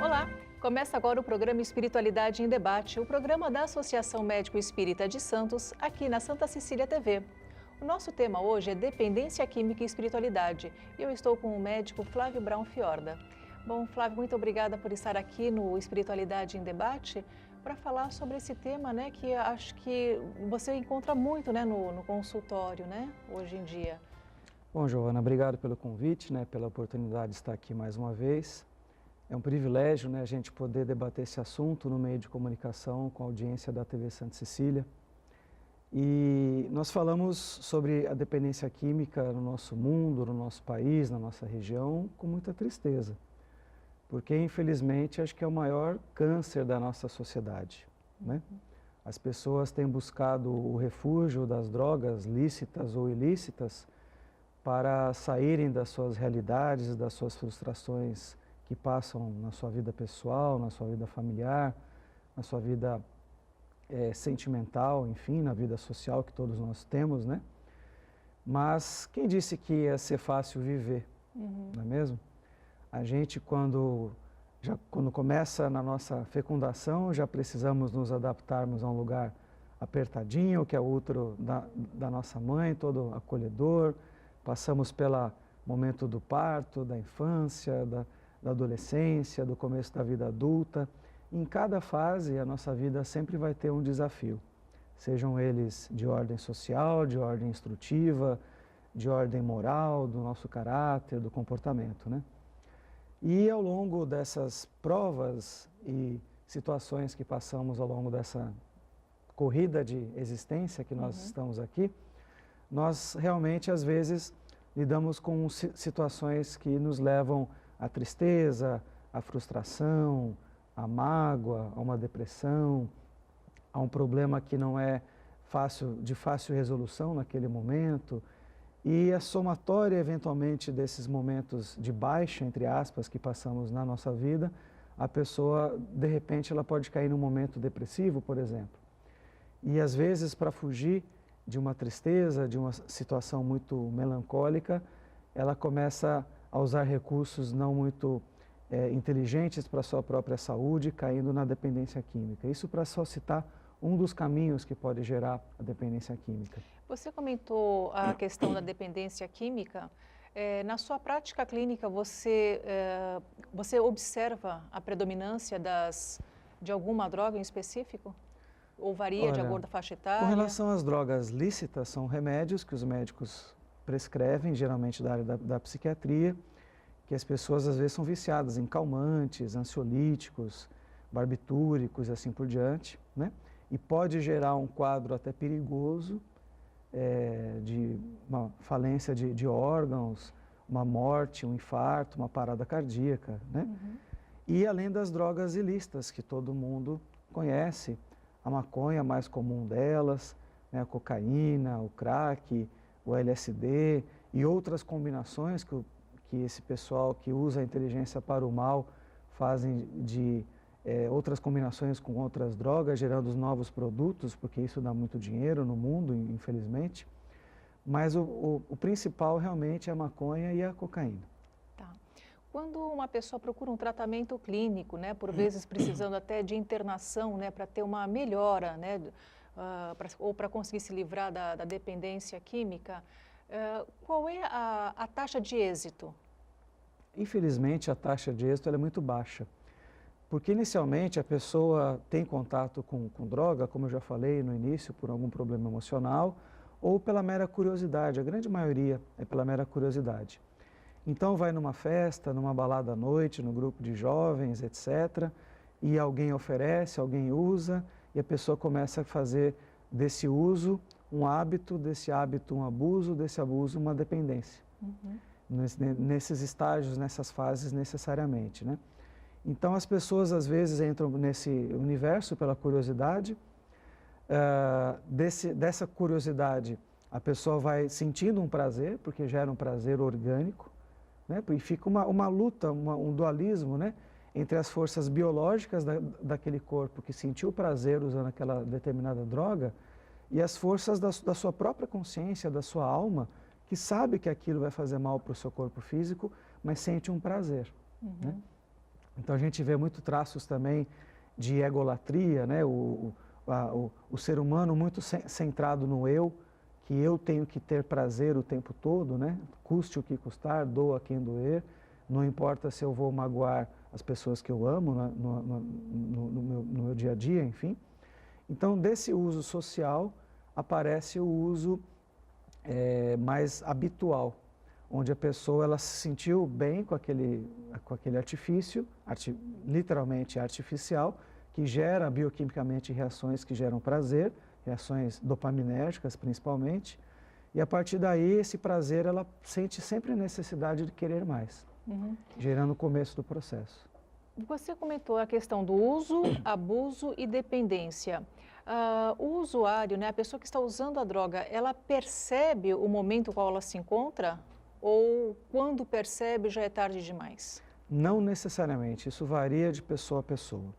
Olá! Começa agora o programa Espiritualidade em Debate, o programa da Associação Médico Espírita de Santos, aqui na Santa Cecília TV. O nosso tema hoje é dependência química e espiritualidade. E eu estou com o médico Flávio Braun Fiorda. Bom, Flávio, muito obrigada por estar aqui no Espiritualidade em Debate para falar sobre esse tema, né, que acho que você encontra muito, né, no consultório, né, hoje em dia. Bom, Giovana, obrigado pelo convite, né, pela oportunidade de estar aqui mais uma vez. É um privilégio, né, a gente poder debater esse assunto no meio de comunicação com a audiência da TV Santa Cecília. E nós falamos sobre a dependência química no nosso mundo, no nosso país, na nossa região, com muita tristeza. Porque, infelizmente, acho que é o maior câncer da nossa sociedade, né? As pessoas têm buscado o refúgio das drogas lícitas ou ilícitas para saírem das suas realidades, das suas frustrações que passam na sua vida pessoal, na sua vida familiar, na sua vida sentimental, enfim, na vida social que todos nós temos, né? Mas quem disse que ia ser fácil viver, não é mesmo? A gente, quando começa na nossa fecundação, já precisamos nos adaptarmos a um lugar apertadinho, que é o útero da nossa mãe, todo acolhedor. Passamos pelo momento do parto, da infância, da adolescência, do começo da vida adulta. Em cada fase, a nossa vida sempre vai ter um desafio, sejam eles de ordem social, de ordem instrutiva, de ordem moral, do nosso caráter, do comportamento, né? E ao longo dessas provas e situações que passamos ao longo dessa corrida de existência que nós estamos aqui, nós realmente, às vezes, lidamos com situações que nos levam à tristeza, à frustração, à mágoa, a uma depressão, a um problema que não é de fácil resolução naquele momento. E a somatória, eventualmente, desses momentos de baixa, entre aspas, que passamos na nossa vida, a pessoa, de repente, ela pode cair num momento depressivo, por exemplo. E, às vezes, para fugir de uma tristeza, de uma situação muito melancólica, ela começa a usar recursos não muito inteligentes para a sua própria saúde, caindo na dependência química. Isso para só citar um dos caminhos que pode gerar a dependência química. Você comentou a questão da dependência química. Na sua prática clínica, você observa a predominância de alguma droga em específico? Ou varia de acordo com a faixa etária? Com relação às drogas lícitas, são remédios que os médicos prescrevem, geralmente da área da psiquiatria, que as pessoas às vezes são viciadas em calmantes, ansiolíticos, barbitúricos e assim por diante, né? E pode gerar um quadro até perigoso, de uma falência de órgãos, uma morte, um infarto, uma parada cardíaca, né? E além das drogas ilícitas, que todo mundo conhece, a maconha, a mais comum delas, né, a cocaína, o crack, o LSD e outras combinações que esse pessoal que usa a inteligência para o mal fazem de outras combinações com outras drogas, gerando novos produtos, porque isso dá muito dinheiro no mundo, infelizmente. Mas o principal realmente é a maconha e a cocaína. Tá. Quando uma pessoa procura um tratamento clínico, né, por vezes precisando até de internação, né, para ter uma melhora, né, ou para conseguir se livrar da dependência química, qual é a taxa de êxito? Infelizmente, a taxa de êxito é muito baixa. Porque inicialmente a pessoa tem contato com droga, como eu já falei no início, por algum problema emocional, ou pela mera curiosidade. A grande maioria é pela mera curiosidade. Então vai numa festa, numa balada à noite, no grupo de jovens, etc. E alguém oferece, alguém usa, e a pessoa começa a fazer desse uso um hábito, desse hábito um abuso, desse abuso uma dependência. Nesses estágios, nessas fases necessariamente, né? Então as pessoas às vezes entram nesse universo pela curiosidade, dessa curiosidade a pessoa vai sentindo um prazer, porque gera um prazer orgânico, né? E fica uma luta, um dualismo, né? Entre as forças biológicas daquele corpo que sentiu prazer usando aquela determinada droga e as forças da sua própria consciência, da sua alma, que sabe que aquilo vai fazer mal para o seu corpo físico, mas sente um prazer, né? Então a gente vê muito traços também de egolatria, né? O ser humano muito centrado no eu, que eu tenho que ter prazer o tempo todo, né? Custe o que custar, doa quem doer, não importa se eu vou magoar as pessoas que eu amo no meu dia a dia, enfim. Então, desse uso social, aparece o uso mais habitual, onde a pessoa ela se sentiu bem com aquele artifício, literalmente artificial, que gera bioquimicamente reações que geram prazer, reações dopaminérgicas principalmente, e a partir daí esse prazer ela sente sempre a necessidade de querer mais, gerando o começo do processo. Você comentou a questão do uso, abuso e dependência. O usuário, né, a pessoa que está usando a droga, ela percebe o momento em qual ela se encontra? Ou quando percebe já é tarde demais? Não necessariamente, isso varia de pessoa a pessoa,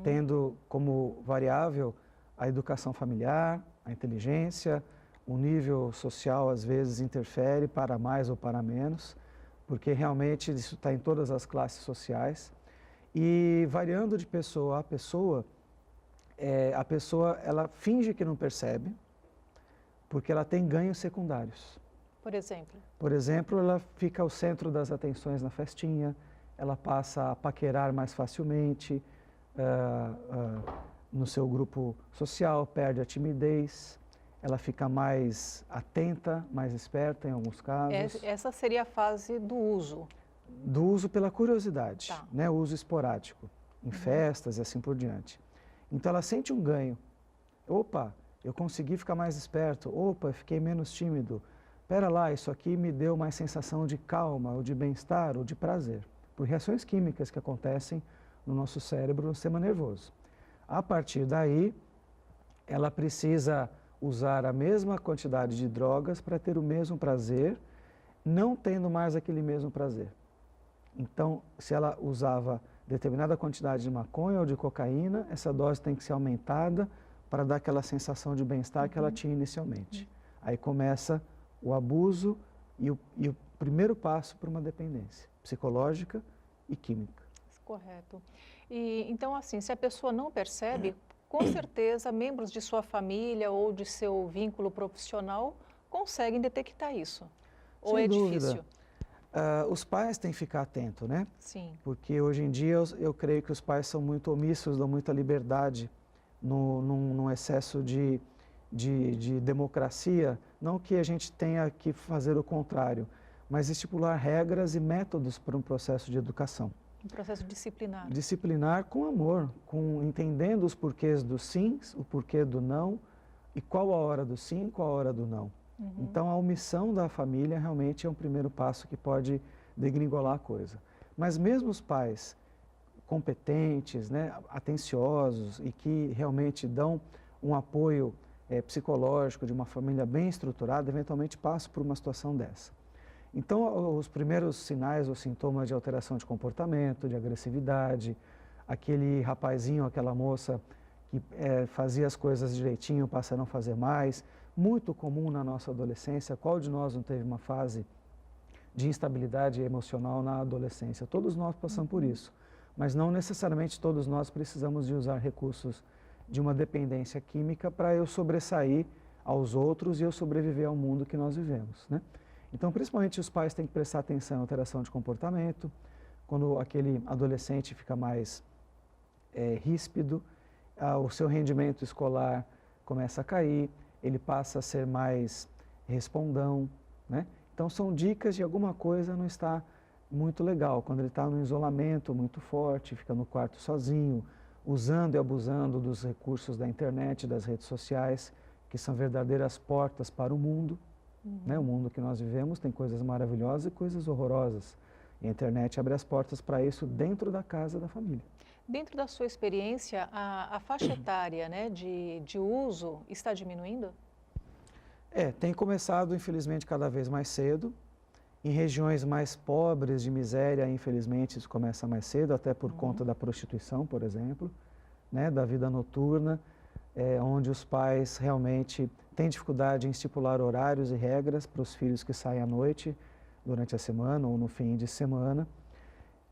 tendo como variável a educação familiar, a inteligência, o nível social às vezes interfere para mais ou para menos, porque realmente isso está em todas as classes sociais. E variando de pessoa a pessoa ela finge que não percebe, porque ela tem ganhos secundários. Por exemplo? Por exemplo, ela fica ao centro das atenções na festinha, ela passa a paquerar mais facilmente no seu grupo social, perde a timidez, ela fica mais atenta, mais esperta em alguns casos. Essa seria a fase do uso. Do uso pela curiosidade, tá, né? O uso esporádico, em festas e assim por diante. Então ela sente um ganho. Opa, eu consegui ficar mais esperto. Opa, eu fiquei menos tímido. Pera lá, isso aqui me deu mais sensação de calma, ou de bem-estar, ou de prazer. Por reações químicas que acontecem no nosso cérebro, no sistema nervoso. A partir daí, ela precisa usar a mesma quantidade de drogas para ter o mesmo prazer, não tendo mais aquele mesmo prazer. Então, se ela usava determinada quantidade de maconha ou de cocaína, essa dose tem que ser aumentada para dar aquela sensação de bem-estar que ela tinha inicialmente. Aí começa o abuso e o primeiro passo para uma dependência psicológica e química. Correto. E, então, assim, se a pessoa não percebe, com certeza membros de sua família ou de seu vínculo profissional conseguem detectar isso. Ou é difícil? Os pais têm que ficar atentos, né? Sim. Porque hoje em dia eu creio que os pais são muito omissos, dão muita liberdade num excesso de democracia. Não que a gente tenha que fazer o contrário, mas estipular regras e métodos para um processo de educação. Um processo disciplinar. Disciplinar com amor, entendendo os porquês do sim, o porquê do não, e qual a hora do sim, qual a hora do não. Então, a omissão da família realmente é um primeiro passo que pode degringolar a coisa. Mas mesmo os pais competentes, né, atenciosos e que realmente dão um apoio psicológico de uma família bem estruturada, eventualmente passam por uma situação dessa. Então, os primeiros sinais ou sintomas de alteração de comportamento, de agressividade, aquele rapazinho, aquela moça que fazia as coisas direitinho, passa a não fazer mais, muito comum na nossa adolescência. Qual de nós não teve uma fase de instabilidade emocional na adolescência? Todos nós passamos por isso, mas não necessariamente todos nós precisamos de usar recursos de uma dependência química para eu sobressair aos outros e eu sobreviver ao mundo que nós vivemos, né? Então, principalmente os pais têm que prestar atenção em alteração de comportamento, quando aquele adolescente fica mais ríspido, o seu rendimento escolar começa a cair, ele passa a ser mais respondão, né? Então, são dicas de alguma coisa não está muito legal, quando ele está no isolamento muito forte, fica no quarto sozinho, usando e abusando dos recursos da internet, das redes sociais, que são verdadeiras portas para o mundo. Né? O mundo que nós vivemos tem coisas maravilhosas e coisas horrorosas. E a internet abre as portas para isso dentro da casa da família. Dentro da sua experiência, a faixa etária, né, de uso está diminuindo? Tem começado, infelizmente, cada vez mais cedo. Em regiões mais pobres, de miséria, infelizmente, isso começa mais cedo, até por conta da prostituição, por exemplo, né, da vida noturna, onde os pais realmente têm dificuldade em estipular horários e regras para os filhos que saem à noite, durante a semana ou no fim de semana.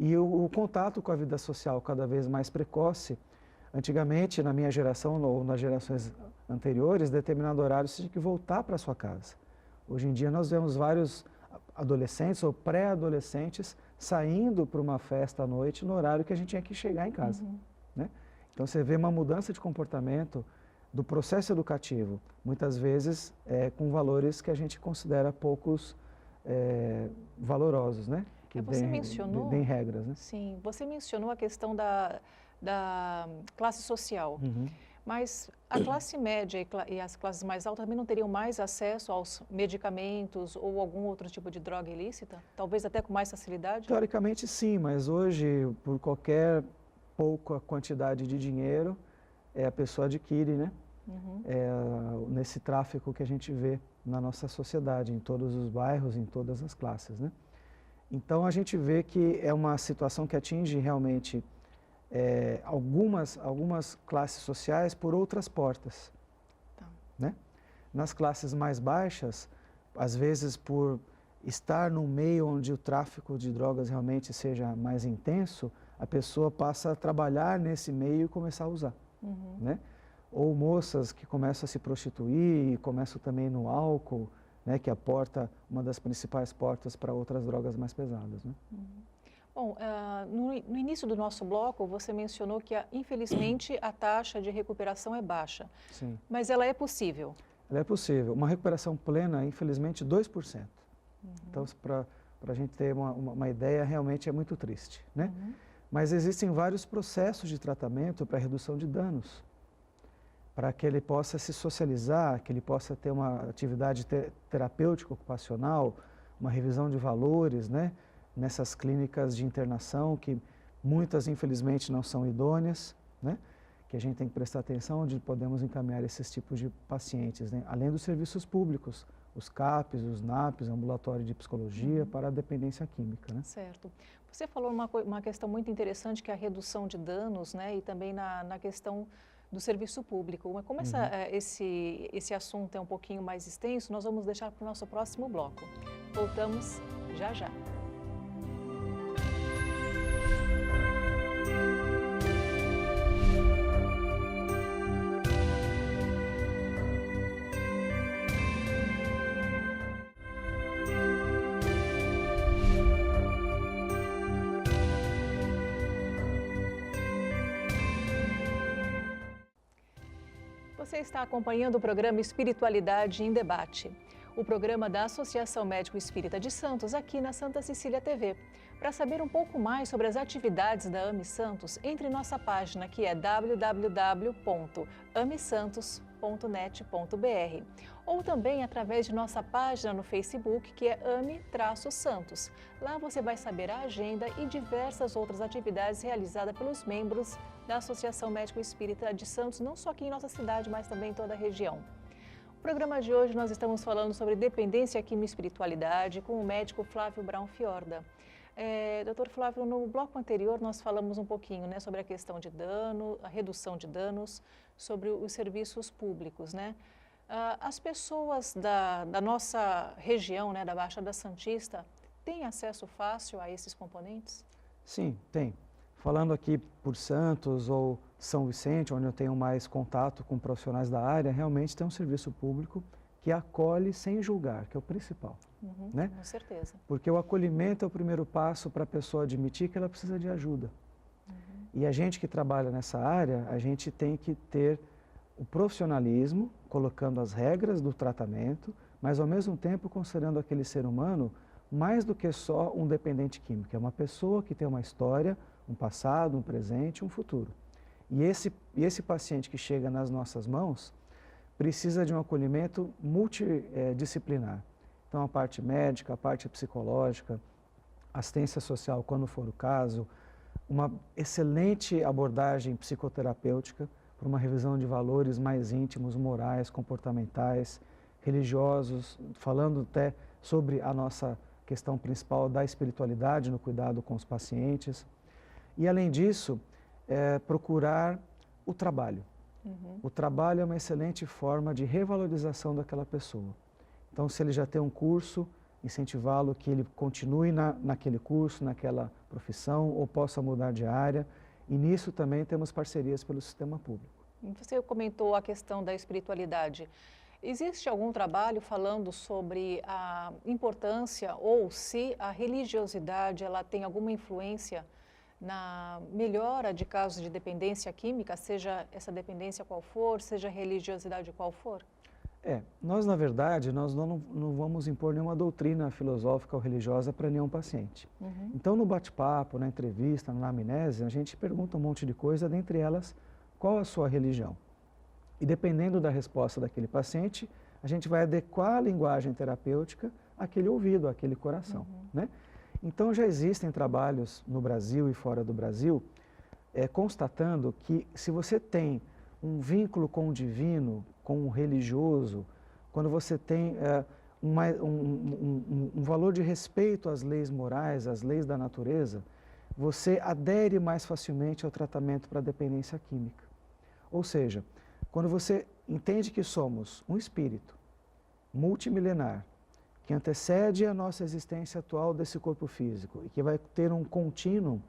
E o contato com a vida social cada vez mais precoce. Antigamente, na minha geração ou nas gerações anteriores, determinado horário você tinha que voltar para sua casa. Hoje em dia nós vemos vários adolescentes ou pré-adolescentes saindo para uma festa à noite no horário que a gente tinha que chegar em casa. Né? Então você vê uma mudança de comportamento do processo educativo, muitas vezes com valores que a gente considera poucos valorosos, né? Que você mencionou, deem regras, né? Sim, você mencionou a questão da classe social, mas a classe média e as classes mais altas também não teriam mais acesso aos medicamentos ou algum outro tipo de droga ilícita? Talvez até com mais facilidade? Teoricamente sim, mas hoje, por qualquer pouca quantidade de dinheiro, a pessoa adquire, né? Nesse tráfico que a gente vê na nossa sociedade, em todos os bairros, em todas as classes, né? Então a gente vê que é uma situação que atinge realmente algumas classes sociais por outras portas. Tá. Né? Nas classes mais baixas, às vezes por estar num meio onde o tráfico de drogas realmente seja mais intenso, a pessoa passa a trabalhar nesse meio e começar a usar. Né? Ou moças que começam a se prostituir e começam também no álcool, né, que é uma das principais portas para outras drogas mais pesadas. Né? Bom, no início do nosso bloco, você mencionou que, infelizmente, a taxa de recuperação é baixa. Sim. Mas ela é possível? Ela é possível. Uma recuperação plena, infelizmente, 2%. Então, para a gente ter uma ideia, realmente é muito triste. Né? Mas existem vários processos de tratamento para redução de danos, para que ele possa se socializar, que ele possa ter uma atividade terapêutica ocupacional, uma revisão de valores, né? Nessas clínicas de internação, que muitas, infelizmente, não são idôneas, né? Que a gente tem que prestar atenção onde podemos encaminhar esses tipos de pacientes, né? Além dos serviços públicos, os CAPs, os NAPs, ambulatório de psicologia para a dependência química. Né? Certo. Você falou uma questão muito interessante, que é a redução de danos, né? E também na questão do serviço público. Mas como esse assunto é um pouquinho mais extenso, nós vamos deixar para o nosso próximo bloco. Voltamos já já. Você está acompanhando o programa Espiritualidade em Debate, o programa da Associação Médico Espírita de Santos, aqui na Santa Cecília TV. Para saber um pouco mais sobre as atividades da AME Santos, entre em nossa página, que é www.amesantos.net.br, ou também através de nossa página no Facebook, que é AME-Santos. Lá você vai saber a agenda e diversas outras atividades realizadas pelos membros da Associação Médico Espírita de Santos, não só aqui em nossa cidade, mas também em toda a região. No programa de hoje nós estamos falando sobre dependência química e espiritualidade com o médico Flávio Braun Fiorda. Doutor Flávio, no bloco anterior nós falamos um pouquinho, né, sobre a questão de dano, a redução de danos, sobre os serviços públicos, né? As pessoas da nossa região, né, da Baixada Santista, têm acesso fácil a esses componentes? Sim, tem. Falando aqui por Santos ou São Vicente, onde eu tenho mais contato com profissionais da área, realmente tem um serviço público que acolhe sem julgar, que é o principal. Né? Com certeza. Porque o acolhimento é o primeiro passo para a pessoa admitir que ela precisa de ajuda. E a gente que trabalha nessa área, a gente tem que ter o profissionalismo, colocando as regras do tratamento, mas ao mesmo tempo considerando aquele ser humano mais do que só um dependente químico. É uma pessoa que tem uma história, um passado, um presente, um futuro. E esse paciente que chega nas nossas mãos precisa de um acolhimento multidisciplinar. Então, a parte médica, a parte psicológica, assistência social, quando for o caso, uma excelente abordagem psicoterapêutica para uma revisão de valores mais íntimos, morais, comportamentais, religiosos, falando até sobre a nossa questão principal da espiritualidade no cuidado com os pacientes. E, além disso, procurar o trabalho. O trabalho é uma excelente forma de revalorização daquela pessoa. Então, se ele já tem um curso incentivá-lo que ele continue naquele curso, naquela profissão, ou possa mudar de área. E nisso também temos parcerias pelo sistema público. Você comentou a questão da espiritualidade. Existe algum trabalho falando sobre a importância ou se a religiosidade ela tem alguma influência na melhora de casos de dependência química, seja essa dependência qual for, seja a religiosidade qual for? Nós na verdade, nós não vamos impor nenhuma doutrina filosófica ou religiosa para nenhum paciente. Então no bate-papo, na entrevista, na anamnese, a gente pergunta um monte de coisa, dentre elas, qual a sua religião? E dependendo da resposta daquele paciente, a gente vai adequar a linguagem terapêutica àquele ouvido, àquele coração, né? Então já existem trabalhos no Brasil e fora do Brasil, constatando que se você tem um vínculo com o divino, com o religioso, quando você tem um valor de respeito às leis morais, às leis da natureza, você adere mais facilmente ao tratamento para dependência química. Ou seja, quando você entende que somos um espírito multimilenar, que antecede a nossa existência atual desse corpo físico e que vai ter um contínuo,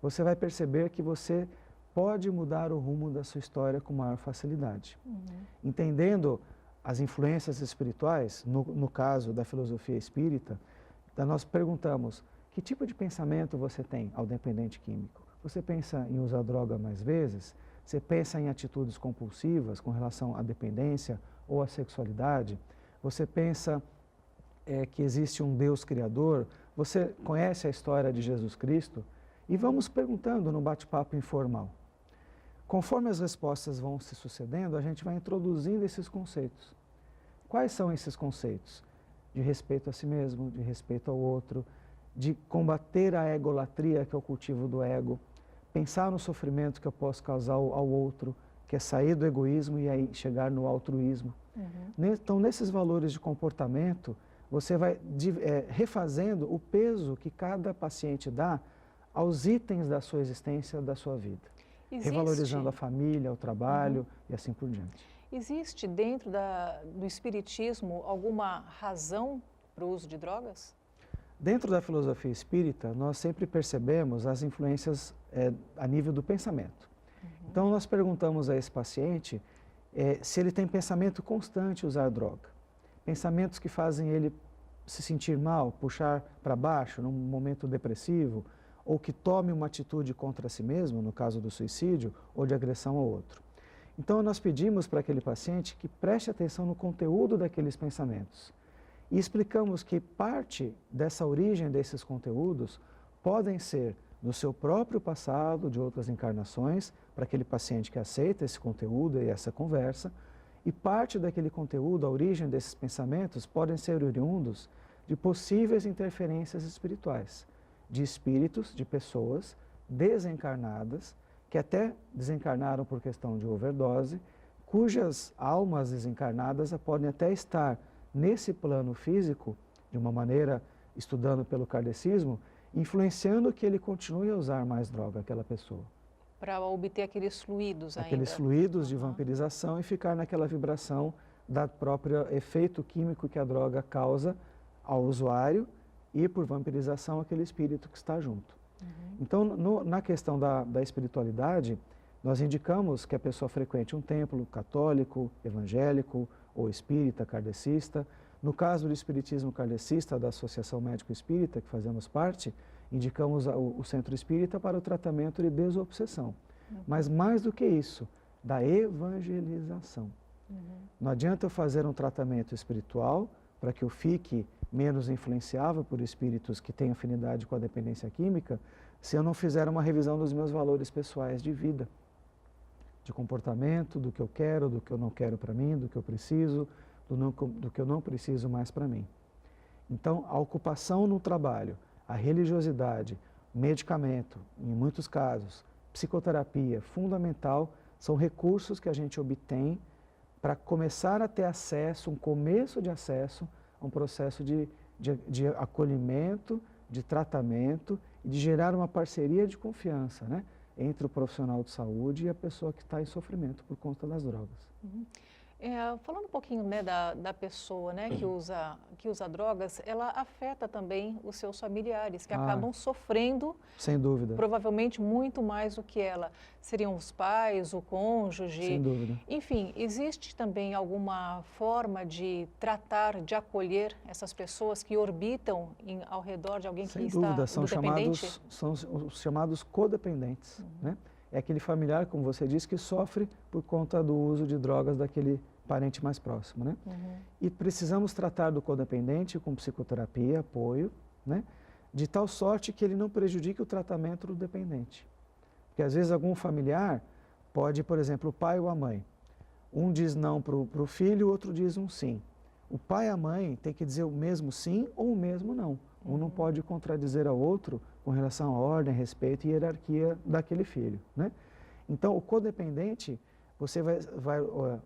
você vai perceber que você pode mudar o rumo da sua história com maior facilidade. Entendendo as influências espirituais, no caso da filosofia espírita, nós perguntamos, que tipo de pensamento você tem ao dependente químico? Você pensa em usar droga mais vezes? Você pensa em atitudes compulsivas com relação à dependência ou à sexualidade? Você pensa que existe um Deus criador? Você conhece a história de Jesus Cristo? E vamos perguntando no bate-papo informal. Conforme as respostas vão se sucedendo, a gente vai introduzindo esses conceitos. Quais são esses conceitos? De respeito a si mesmo, de respeito ao outro, de combater a egolatria, que é o cultivo do ego, pensar no sofrimento que eu posso causar ao outro, que é sair do egoísmo e aí chegar no altruísmo. Então, nesses valores de comportamento, você vai refazendo o peso que cada paciente dá aos itens da sua existência, da sua vida. Revalorizando a família, o trabalho e assim por diante. Existe dentro do espiritismo alguma razão para o uso de drogas? Dentro da filosofia espírita, nós sempre percebemos as influências a nível do pensamento. Então, nós perguntamos a esse paciente se ele tem pensamento constante usar droga. Pensamentos que fazem ele se sentir mal, puxar para baixo num momento depressivo, ou que tome uma atitude contra si mesmo, no caso do suicídio, ou de agressão ao outro. Então, nós pedimos para aquele paciente que preste atenção no conteúdo daqueles pensamentos. E explicamos que parte dessa origem desses conteúdos podem ser no seu próprio passado, de outras encarnações, para aquele paciente que aceita esse conteúdo e essa conversa, e parte daquele conteúdo, a origem desses pensamentos, podem ser oriundos de possíveis interferências espirituais, de espíritos, de pessoas desencarnadas, que até desencarnaram por questão de overdose, cujas almas desencarnadas podem até estar nesse plano físico, de uma maneira, estudando pelo kardecismo, influenciando que ele continue a usar mais droga, aquela pessoa. Para obter aqueles fluidos ainda. Aqueles fluidos de vampirização e ficar naquela vibração da própria efeito químico que a droga causa ao usuário e, por vampirização, aquele espírito que está junto. Então, na questão da espiritualidade, nós indicamos que a pessoa frequente um templo católico, evangélico ou espírita, kardecista. No caso do espiritismo kardecista, da Associação Médico Espírita, que fazemos parte, indicamos o centro espírita para o tratamento de desobsessão. Mas mais do que isso, da evangelização. Não adianta eu fazer um tratamento espiritual para que eu fique menos influenciável por espíritos que têm afinidade com a dependência química, se eu não fizer uma revisão dos meus valores pessoais de vida, de comportamento, do que eu quero, do que eu não quero para mim, do que eu preciso, do que eu não preciso mais para mim. Então, a ocupação no trabalho, a religiosidade, medicamento, em muitos casos, psicoterapia, fundamental, são recursos que a gente obtém para começar a ter acesso, um começo de acesso a um processo de acolhimento, de tratamento e de gerar uma parceria de confiança, né, entre o profissional de saúde e a pessoa que está em sofrimento por conta das drogas. Falando um pouquinho, né, da pessoa, né, que usa drogas, ela afeta também os seus familiares, que acabam sofrendo, sem dúvida, provavelmente muito mais do que ela. Seriam os pais, o cônjuge. Sem dúvida. Enfim, existe também alguma forma de tratar, de acolher essas pessoas que orbitam ao redor de alguém Sem que dúvida, está dependente? são os chamados codependentes, né? É aquele familiar, como você disse, que sofre por conta do uso de drogas daquele parente mais próximo, né? E precisamos tratar do codependente com psicoterapia, apoio, né? De tal sorte que ele não prejudique o tratamento do dependente. Porque às vezes algum familiar pode, por exemplo, o pai ou a mãe. Um diz não para o filho, o outro diz um sim. O pai e a mãe têm que dizer o mesmo sim ou o mesmo não. Um não pode contradizer ao outro com relação à ordem, respeito e hierarquia daquele filho, né? Então, o codependente, você vai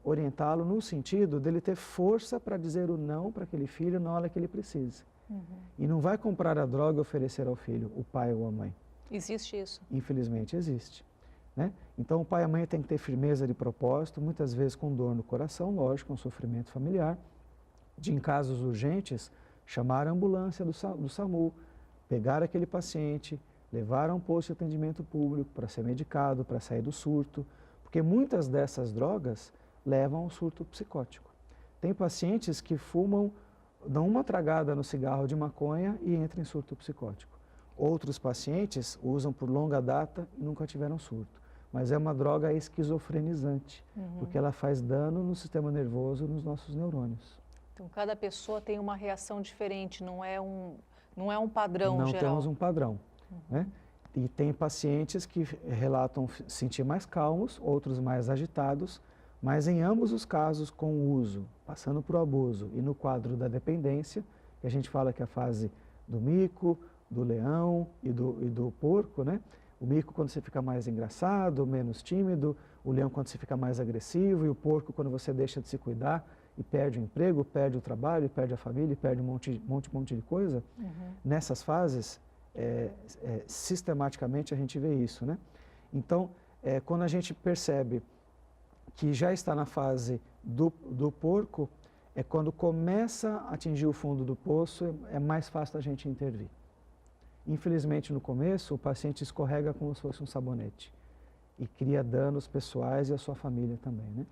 orientá-lo no sentido dele ter força para dizer o não para aquele filho na hora que ele precisa. E não vai comprar a droga e oferecer ao filho, o pai ou a mãe. Existe isso? Infelizmente existe, né? Então, o pai e a mãe têm que ter firmeza de propósito, muitas vezes com dor no coração, lógico, um sofrimento familiar, de em casos urgentes, chamar a ambulância do SAMU, pegar aquele paciente, levar a um posto de atendimento público para ser medicado, para sair do surto, porque muitas dessas drogas levam ao surto psicótico. Tem pacientes que fumam, dão uma tragada no cigarro de maconha e entram em surto psicótico. Outros pacientes usam por longa data e nunca tiveram surto. Mas é uma droga esquizofrenizante, porque ela faz dano no sistema nervoso, nos nossos neurônios. Então, cada pessoa tem uma reação diferente, não é um padrão não geral. Não temos um padrão, né? E tem pacientes que relatam sentir mais calmos, outros mais agitados, mas em ambos os casos, com o uso, passando por abuso e no quadro da dependência, que a gente fala que é a fase do mico, do leão e do porco, né? O mico quando você fica mais engraçado, menos tímido, o leão quando você fica mais agressivo e o porco quando você deixa de se cuidar e perde o emprego, perde o trabalho, perde a família, perde um monte de coisa. Nessas fases, sistematicamente a gente vê isso, né? Então, quando a gente percebe que já está na fase do porco, é quando começa a atingir o fundo do poço, é mais fácil a gente intervir. Infelizmente, no começo, o paciente escorrega como se fosse um sabonete e cria danos pessoais e à sua família também, né?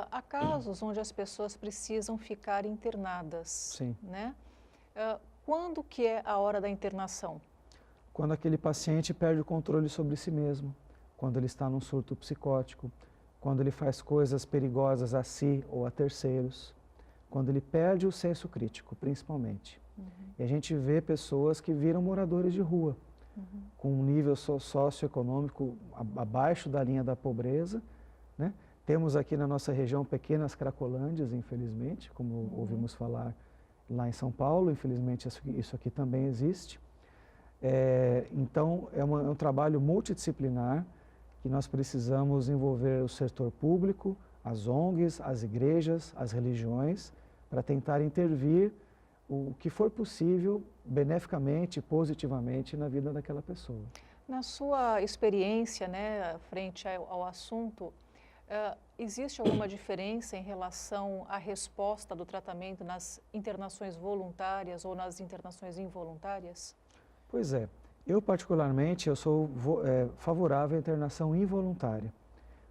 Há casos onde as pessoas precisam ficar internadas, Sim. Né? Quando que é a hora da internação? Quando aquele paciente perde o controle sobre si mesmo, quando ele está num surto psicótico, quando ele faz coisas perigosas a si ou a terceiros, quando ele perde o senso crítico, principalmente. E a gente vê pessoas que viram moradores de rua, com um nível socioeconômico abaixo da linha da pobreza, né? Temos aqui na nossa região pequenas cracolândias, infelizmente, como ouvimos falar lá em São Paulo, infelizmente isso aqui também existe. Então, é um trabalho multidisciplinar que nós precisamos envolver o setor público, as ONGs, as igrejas, as religiões, para tentar intervir o que for possível, beneficamente, positivamente, na vida daquela pessoa. Na sua experiência, né, frente ao assunto, existe alguma diferença em relação à resposta do tratamento nas internações voluntárias ou nas internações involuntárias? Pois é. Eu, particularmente, eu sou favorável à internação involuntária.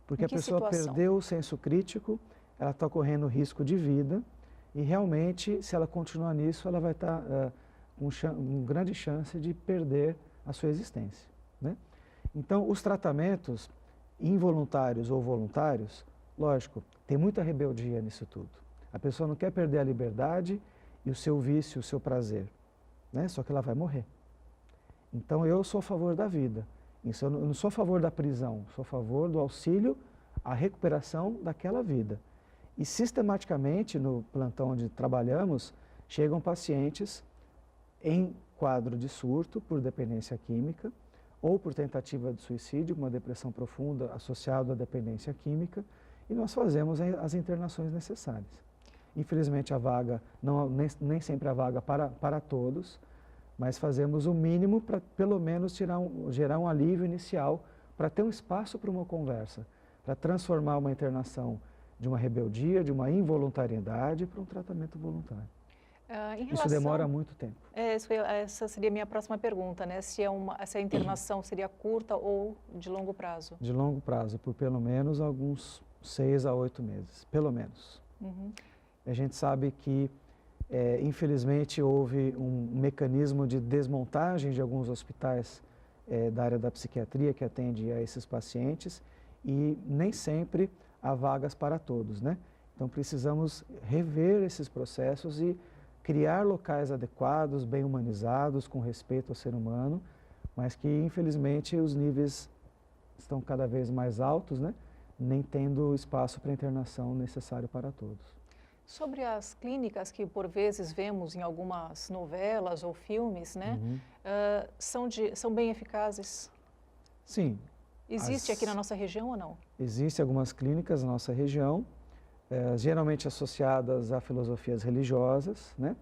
Porque a pessoa perdeu o senso crítico, ela está correndo risco de vida e, realmente, se ela continuar nisso, ela vai estar com grande chance de perder a sua existência, né? Então, os tratamentos involuntários ou voluntários, lógico, tem muita rebeldia nisso tudo. A pessoa não quer perder a liberdade e o seu vício, o seu prazer, né? Só que ela vai morrer. Então, eu sou a favor da vida. Eu não sou a favor da prisão, sou a favor do auxílio à recuperação daquela vida. E, sistematicamente, no plantão onde trabalhamos, chegam pacientes em quadro de surto por dependência química ou por tentativa de suicídio, uma depressão profunda associada à dependência química, e nós fazemos as internações necessárias. Infelizmente, a vaga, nem sempre a vaga para todos, mas fazemos o mínimo para, pelo menos, gerar um alívio inicial, para ter um espaço para uma conversa, para transformar uma internação de uma rebeldia, de uma involuntariedade para um tratamento voluntário. Isso demora muito tempo. Essa seria a minha próxima pergunta, né? Se a internação seria curta ou de longo prazo? De longo prazo, por pelo menos alguns 6 a 8 meses, pelo menos. Uhum. A gente sabe que, infelizmente, houve um mecanismo de desmontagem de alguns hospitais da área da psiquiatria que atende a esses pacientes e nem sempre há vagas para todos, né? Então precisamos rever esses processos e criar locais adequados, bem humanizados, com respeito ao ser humano, mas que infelizmente os níveis estão cada vez mais altos, né? Nem tendo espaço para internação necessário para todos. Sobre as clínicas que por vezes vemos em algumas novelas ou filmes, né? São bem eficazes? Sim. Existe aqui na nossa região ou não? Existem algumas clínicas na nossa região, geralmente associadas a filosofias religiosas, né?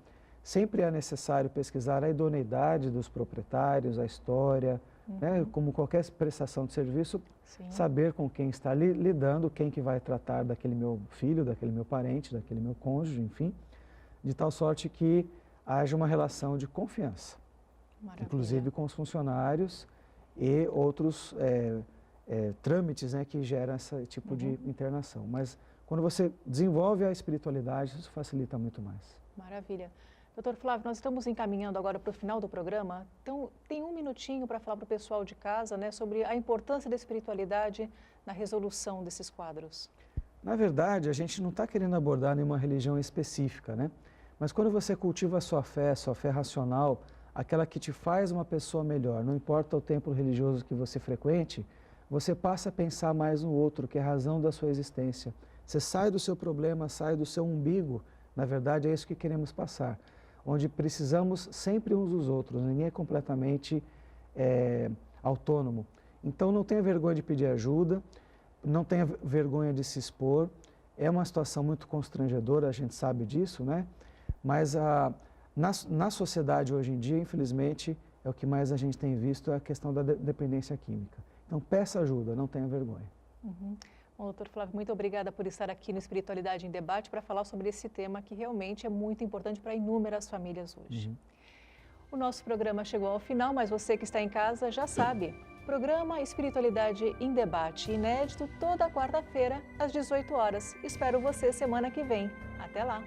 Sempre é necessário pesquisar a idoneidade dos proprietários, a história, né? Como qualquer prestação de serviço, sim, saber com quem está lidando, quem que vai tratar daquele meu filho, daquele meu parente, daquele meu cônjuge, enfim, de tal sorte que haja uma relação de confiança, maravilha, inclusive com os funcionários e outros trâmites, né, que geram esse tipo de internação. Mas quando você desenvolve a espiritualidade, isso facilita muito mais. Maravilha. Doutor Flávio, nós estamos encaminhando agora para o final do programa, então tem um minutinho para falar para o pessoal de casa, né, sobre a importância da espiritualidade na resolução desses quadros. Na verdade, a gente não está querendo abordar nenhuma religião específica, né? Mas quando você cultiva a sua fé racional, aquela que te faz uma pessoa melhor, não importa o templo religioso que você frequente, você passa a pensar mais no outro, que é a razão da sua existência. Você sai do seu problema, sai do seu umbigo, na verdade é isso que queremos passar. Onde precisamos sempre uns dos outros, ninguém é completamente autônomo. Então não tenha vergonha de pedir ajuda, não tenha vergonha de se expor. É uma situação muito constrangedora, a gente sabe disso, né? Mas na sociedade hoje em dia, infelizmente, é o que mais a gente tem visto, é a questão da dependência química. Então peça ajuda, não tenha vergonha. Bom, doutor Flávio, muito obrigada por estar aqui no Espiritualidade em Debate para falar sobre esse tema que realmente é muito importante para inúmeras famílias hoje. O nosso programa chegou ao final, mas você que está em casa já sabe. Programa Espiritualidade em Debate, inédito, toda quarta-feira, às 18 horas. Espero você semana que vem. Até lá!